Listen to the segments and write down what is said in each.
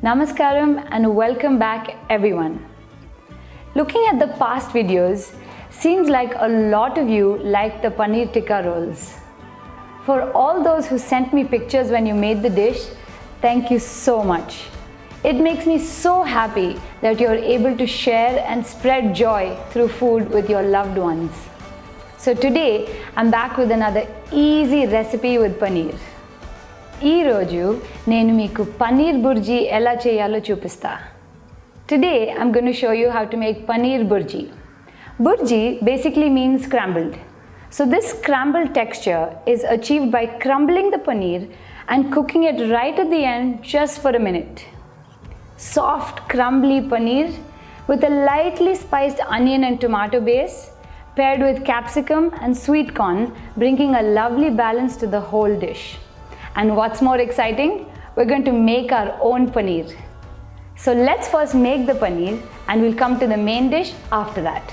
Namaskaram and welcome back everyone. Looking at the past videos, seems like a lot of you liked the paneer tikka rolls. For all those who sent me pictures when you made the dish, thank you so much. It makes me so happy that you're able to share and spread joy through food with your loved ones. So today, I'm back with another easy recipe with paneer. ఈ రోజు నేను మీకు పనీర్ బుర్జీ ఎలా చేయాలో చూపిస్తా. Today I'm going to show you how to make paneer bhurji. Bhurji basically means scrambled. So this scrambled texture is achieved by crumbling the paneer and cooking it right at the end just for a minute. Soft crumbly paneer with a lightly spiced onion and tomato base paired with capsicum and sweet corn, bringing a lovely balance to the whole dish. And what's more exciting? We're going to make our own paneer. So let's first make the paneer and we'll come to the main dish after that.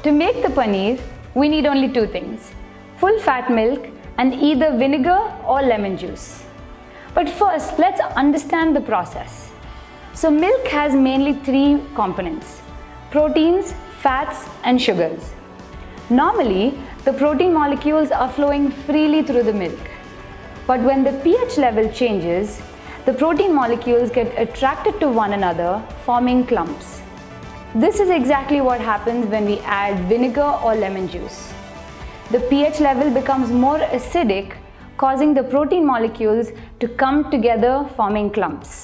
To make the paneer, we need only two things: full fat milk and either vinegar or lemon juice. But first, let's understand the process. So milk has mainly three components: proteins, fats and sugars. Normally, the protein molecules are flowing freely through the milk. But when the pH level changes, the protein molecules get attracted to one another, forming clumps. This is exactly what happens when we add vinegar or lemon juice. The pH level becomes more acidic, causing the protein molecules to come together, forming clumps.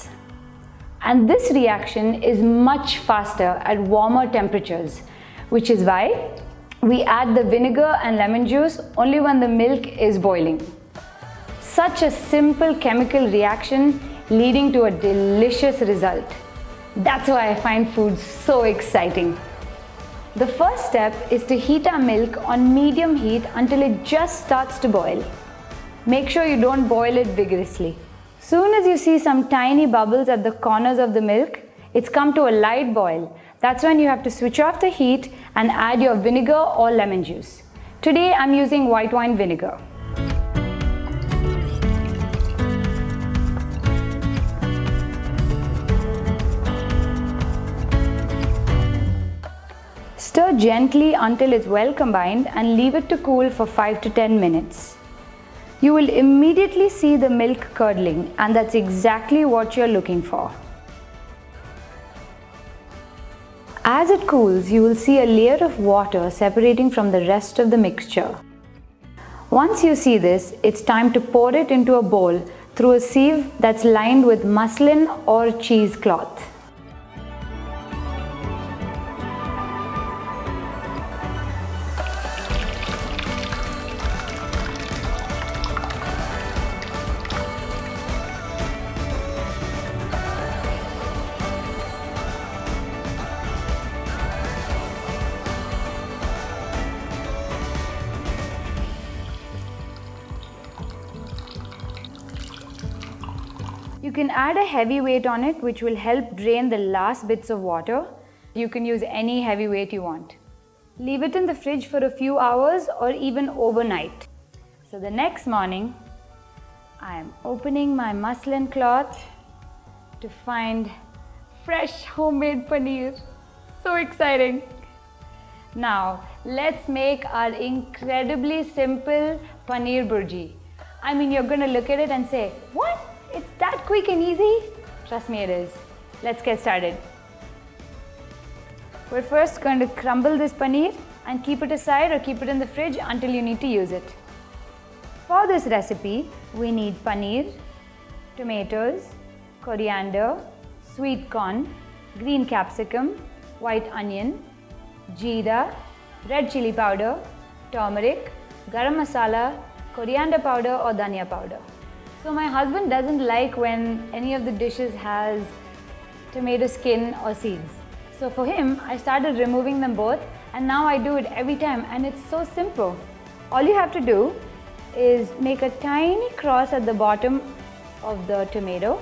And this reaction is much faster at warmer temperatures, which is why we add the vinegar and lemon juice only when the milk is boiling. Such a simple chemical reaction leading to a delicious result. That's why I find food so exciting. The first step is to heat our milk on medium heat until it just starts to boil. Make sure you don't boil it vigorously. Soon as you see some tiny bubbles at the corners of the milk, it's come to a light boil. That's when you have to switch off the heat and add your vinegar or lemon juice. Today I'm using white wine vinegar. Stir gently until it's well combined and leave it to cool for 5 to 10 minutes. You will immediately see the milk curdling, and that's exactly what you're looking for. As it cools, you will see a layer of water separating from the rest of the mixture. Once you see this, it's time to pour it into a bowl through a sieve that's lined with muslin or cheesecloth. You can add a heavy weight on it, which will help drain the last bits of water. You can use any heavy weight you want. Leave it in the fridge for a few hours or even overnight. So the next morning, I am opening my muslin cloth to find fresh homemade paneer. So exciting! Now, let's make our incredibly simple paneer bhurji. I mean, you're going to look at it and say, what? It's that quick and easy? Trust me, it is. Let's get started. We're first going to crumble this paneer and keep it aside or keep it in the fridge until you need to use it. For this recipe, we need paneer, tomatoes, coriander, sweet corn, green capsicum, white onion, jeera, red chili powder, turmeric, garam masala, coriander powder or dhania powder. So my husband doesn't like when any of the dishes has tomato skin or seeds. So for him, I started removing them both, and now I do it every time, and it's so simple. All you have to do is make a tiny cross at the bottom of the tomato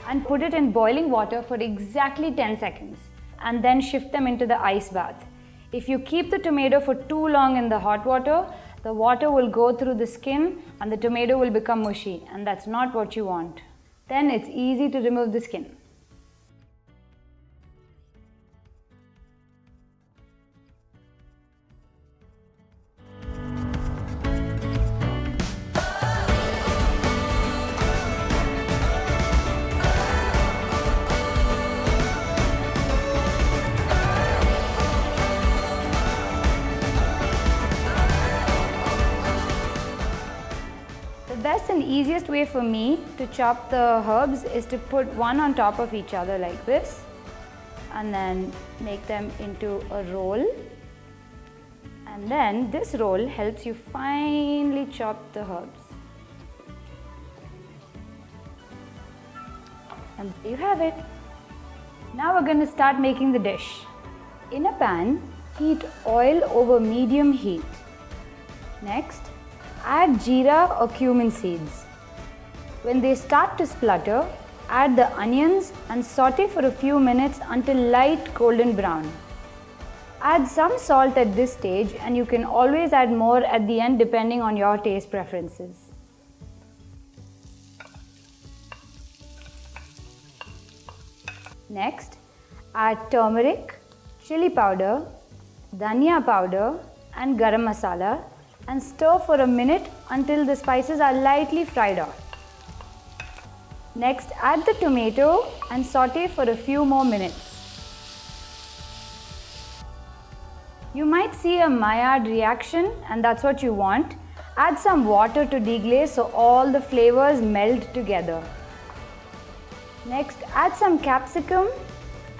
and put it in boiling water for exactly 10 seconds. and then shift them into the ice bath. If you keep the tomato for too long in the hot water, the water will go through the skin and the tomato will become mushy, and that's not what you want. Then it's easy to remove the skin. The best and easiest way for me to chop the herbs is to put one on top of each other like this and then make them into a roll, and then this roll helps you finely chop the herbs. And there you have it. Now we're going to start making the dish. In a pan, heat oil over medium heat. Next, add jeera or cumin seeds. When they start to splutter, add the onions and saute for a few minutes until light golden brown. Add some salt at this stage, and you can always add more at the end depending on your taste preferences. Next, add turmeric, chili powder, dhania powder and garam masala, and stir for a minute until the spices are lightly fried off. Next, add the tomato and saute for a few more minutes. You might see a Maillard reaction, and that's what you want. Add some water to deglaze so all the flavors meld together. Next, add some capsicum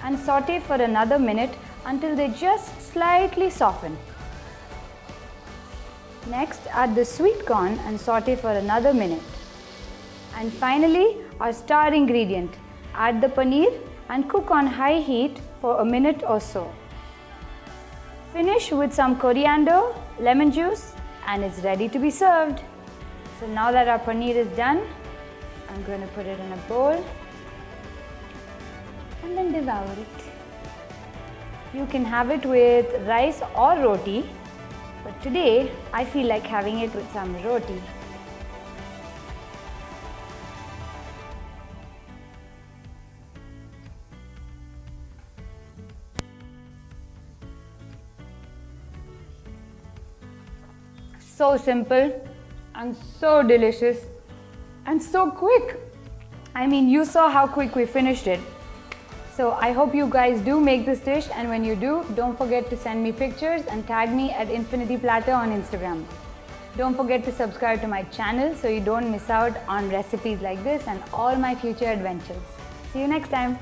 and saute for another minute until they just slightly soften. Next, add the sweet corn and saute for another minute. And finally, our star ingredient, add the paneer and cook on high heat for a minute or so. Finish with some coriander, lemon juice, and it's ready to be served. So now that our paneer is done, I'm going to put it in a bowl and then devour it. You can have it with rice or roti. But today, I feel like having it with some roti. So simple and so delicious and so quick. I mean, you saw how quick we finished it. So I hope you guys do make this dish, and when you do, don't forget to send me pictures and tag me at Infinity Platter on Instagram. Don't forget to subscribe to my channel so you don't miss out on recipes like this and all my future adventures. See you next time.